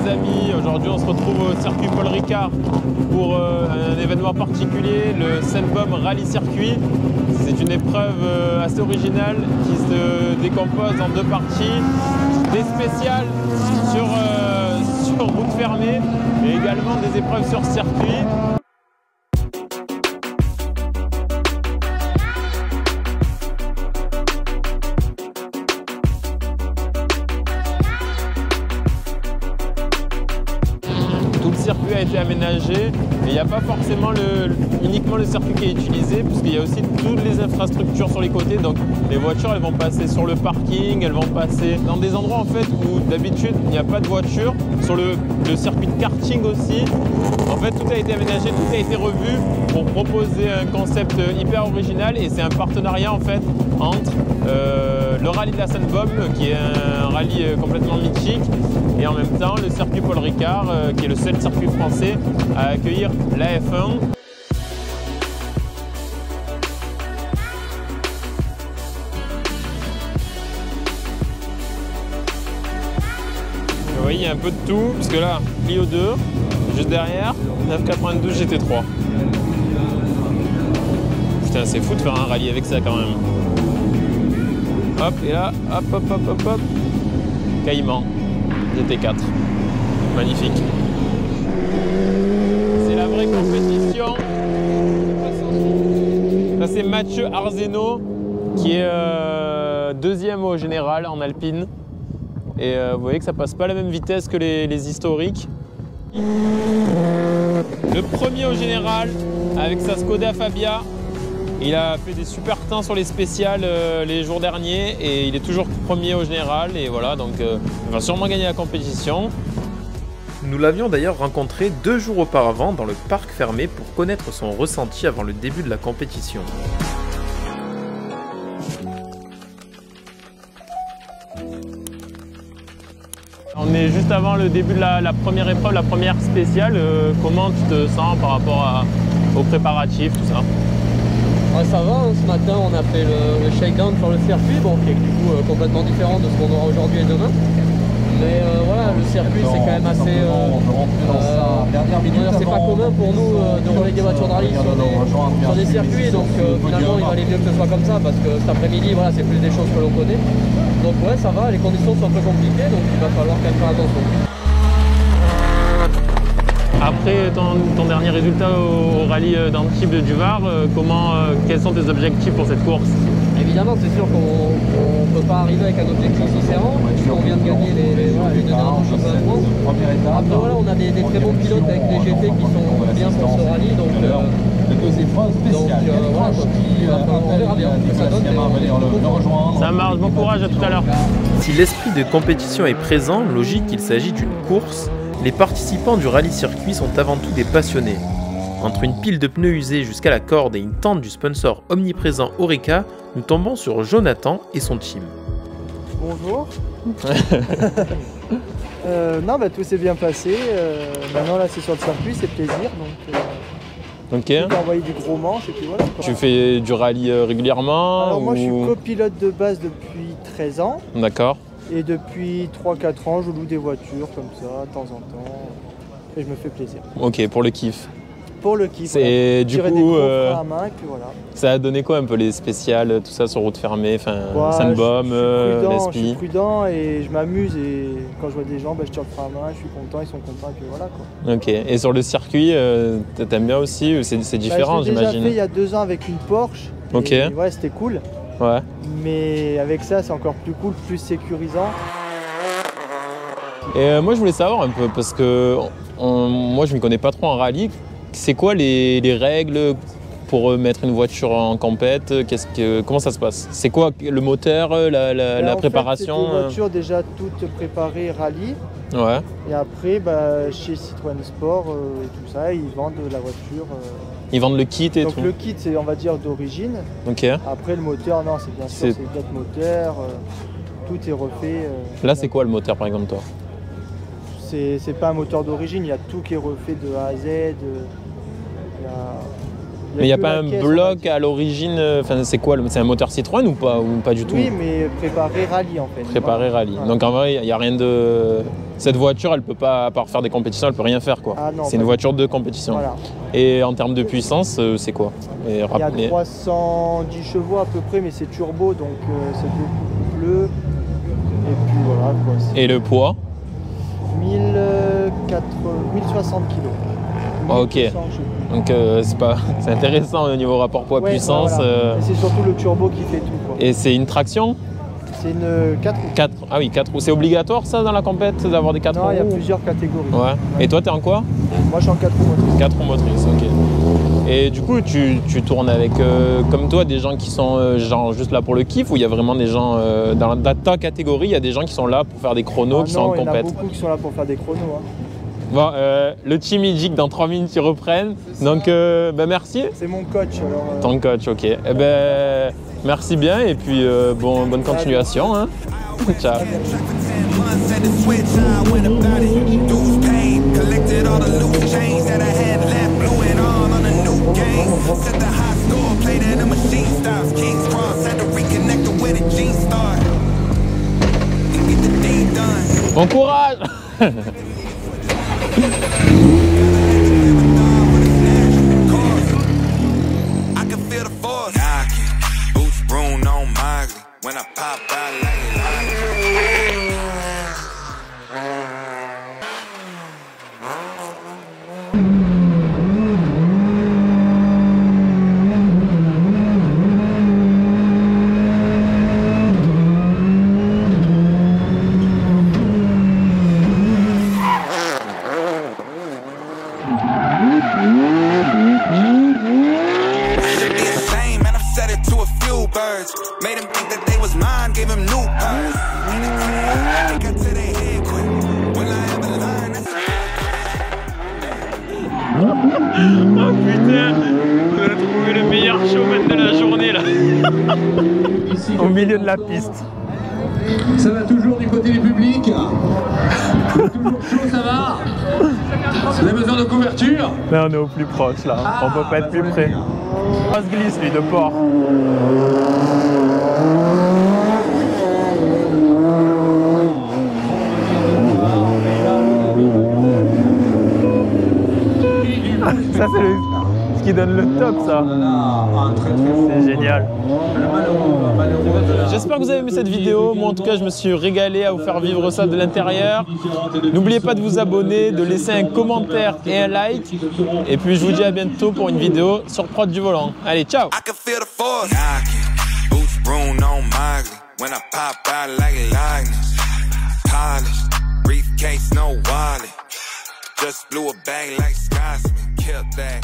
amis, aujourd'hui on se retrouve au circuit Paul Ricard pour un événement particulier, le Sunbum Rally Circuit. C'est une épreuve assez originale qui se décompose en deux parties, des spéciales sur route fermée et également des épreuves sur circuit. Tout le circuit a été aménagé et il n'y a pas forcément uniquement le circuit qui est utilisé puisqu'il y a aussi toutes les infrastructures sur les côtés. Donc les voitures elles vont passer sur le parking, elles vont passer dans des endroits en fait où d'habitude il n'y a pas de voiture. Sur le circuit de karting aussi. En fait tout a été aménagé, tout a été revu pour proposer un concept hyper original et c'est un partenariat en fait entre le rallye de la Sunbum qui est un rallye complètement mythique et en même temps le circuit Paul Ricard qui est le seul circuit français à accueillir la F1. Vous voyez, il y a un peu de tout, parce que là, Clio 2, juste derrière, 992 GT3. Putain, c'est fou de faire un rallye avec ça quand même. Hop, et là, hop, hop, hop, hop, hop. Caïman, GT4. Magnifique. C'est la vraie compétition. Ça, c'est Mathieu Arzeno, qui est deuxième au général en Alpine. Et vous voyez que ça passe pas à la même vitesse que les historiques. Le premier au général avec sa Skoda Fabia. Il a fait des super temps sur les spéciales les jours derniers et il est toujours premier au général. Et voilà, donc il va sûrement gagner la compétition. Nous l'avions d'ailleurs rencontré 2 jours auparavant dans le parc fermé pour connaître son ressenti avant le début de la compétition. On est juste avant le début de la première épreuve, la première spéciale. Comment tu te sens par rapport aux préparatifs, tout ça? Ouais, ça va, hein. Ce matin on a fait le shakedown sur le circuit, bon, qui est du coup complètement différent de ce qu'on aura aujourd'hui et demain. Mais voilà, le circuit c'est quand même assez... c'est pas commun pour nous de rouler des voitures de rallye sur des circuits, donc finalement il valait mieux que ce soit comme ça parce que cet après-midi voilà, c'est plus des choses que l'on connaît. Donc ouais, ça va, les conditions sont un peu compliquées, donc il va falloir quand même faire attention. Après ton dernier résultat au rallye d'Antibes du Var, quels sont tes objectifs pour cette course? Évidemment, c'est sûr qu'on ne peut pas arriver avec un objectif différent. On vient de gagner les deux derniers championnats de France. Après, voilà, on a des très bons pilotes avec des GT qui sont bien sur ce rallye. Donc voilà, on verra bien ce que ça donne. Ça marche, bon courage, à tout à l'heure. Si l'esprit de compétition est présent, logique qu'il s'agit d'une course, les participants du rallye circuit sont avant tout des passionnés. Entre une pile de pneus usés jusqu'à la corde et une tente du sponsor omniprésent Oreca, nous tombons sur Jonathan et son team. Bonjour. Non, bah, tout s'est bien passé. Maintenant là c'est sur le circuit, c'est plaisir. Donc, Ok. on va envoyer du gros manche et puis voilà. Tu fais du rallye régulièrement? Alors moi je suis copilote de base depuis 13 ans. D'accord. Et depuis 3-4 ans je loue des voitures comme ça, de temps en temps. Et je me fais plaisir. Ok, pour le kiff. Pour le kiff. Et du tirer coup, des gros freins à main et puis voilà. Ça a donné quoi un peu les spéciales, tout ça sur route fermée, enfin Je Sunbum, suis Lespi. prudent et je m'amuse et quand je vois des gens, bah, je tire le frein à main, je suis content, ils sont contents et puis voilà quoi. Ok, et sur le circuit, t'aimes bien aussi ou c'est différent je l'ai déjà j'imagine? fait il y a 2 ans avec une Porsche. Ok. Et ouais, c'était cool. Ouais. Mais avec ça, c'est encore plus cool, plus sécurisant. Et moi je voulais savoir un peu parce que moi je m'y connais pas trop en rallye. C'est quoi les règles pour mettre une voiture en compète? Comment ça se passe? C'est quoi le moteur, la préparation? C'est des voitures déjà toutes préparées rallye. Ouais. Et après, chez Citroën Sport et tout ça, ils vendent la voiture. Ils vendent le kit et donc tout? le kit, c'est on va dire d'origine. Ok. Après le moteur, non, c'est bien sûr, c'est d'autres moteurs. Tout est refait. Là, c'est quoi le moteur par exemple toi? C'est pas un moteur d'origine, il y a tout qui est refait de A à Z. Mais il n'y a pas un bloc à l'origine, c'est quoi? C'est un moteur Citroën ou pas du tout? Oui, mais préparé rallye en fait. Préparé rallye. Ouais. Donc en vrai, il n'y a rien de... cette voiture, elle peut pas, à part faire des compétitions, elle peut rien faire quoi. Ah non, c'est une voiture de compétition. Voilà. Et en termes de puissance, c'est quoi? Il y a 310 chevaux à peu près, mais c'est turbo, donc c'est beaucoup plus bleu. Et puis voilà quoi. Et le poids? 1060 kg. Ah, ok. Donc c'est intéressant au niveau rapport poids-puissance. Voilà. Et c'est surtout le turbo qui fait tout quoi. Et c'est une traction? C'est une 4 roues. 4. Ah oui, 4 roues. C'est obligatoire ça dans la compète d'avoir des 4 roues? Non, il y a plusieurs catégories. Ouais. Et toi, t'es en quoi? Moi, je suis en 4 roues motrices. 4 roues motrices, ok. Et du coup, tu tournes avec, comme toi, des gens qui sont genre juste là pour le kiff, ou il y a vraiment des gens, dans ta catégorie, il y a des gens qui sont là pour faire des chronos, qui sont en compète? Il y en a beaucoup qui sont là pour faire des chronos. Hein. Bon, le team il dit que dans 3 minutes ils reprennent, donc merci. C'est mon coach. Alors, Ton coach, ok. Eh ben, merci bien et puis bonne continuation. Hein. Ciao. Bon courage. Oh putain, on a trouvé le meilleur showman de la journée là. Au milieu de la piste. Ça va toujours du côté du public. Toujours chaud, ça va. Vous avez besoin de couverture? Là on est au plus proche là, on peut pas être plus près. On se glisse lui de port. Ça c'est ce qui donne le top ça. C'est génial. J'espère que vous avez aimé cette vidéo. Moi en tout cas je me suis régalé à vous faire vivre ça de l'intérieur. N'oubliez pas de vous abonner, de laisser un commentaire et un like. Et puis je vous dis à bientôt pour une vidéo sur Prod du volant. Allez, ciao. Just blew a bag like Scotsman, killed that.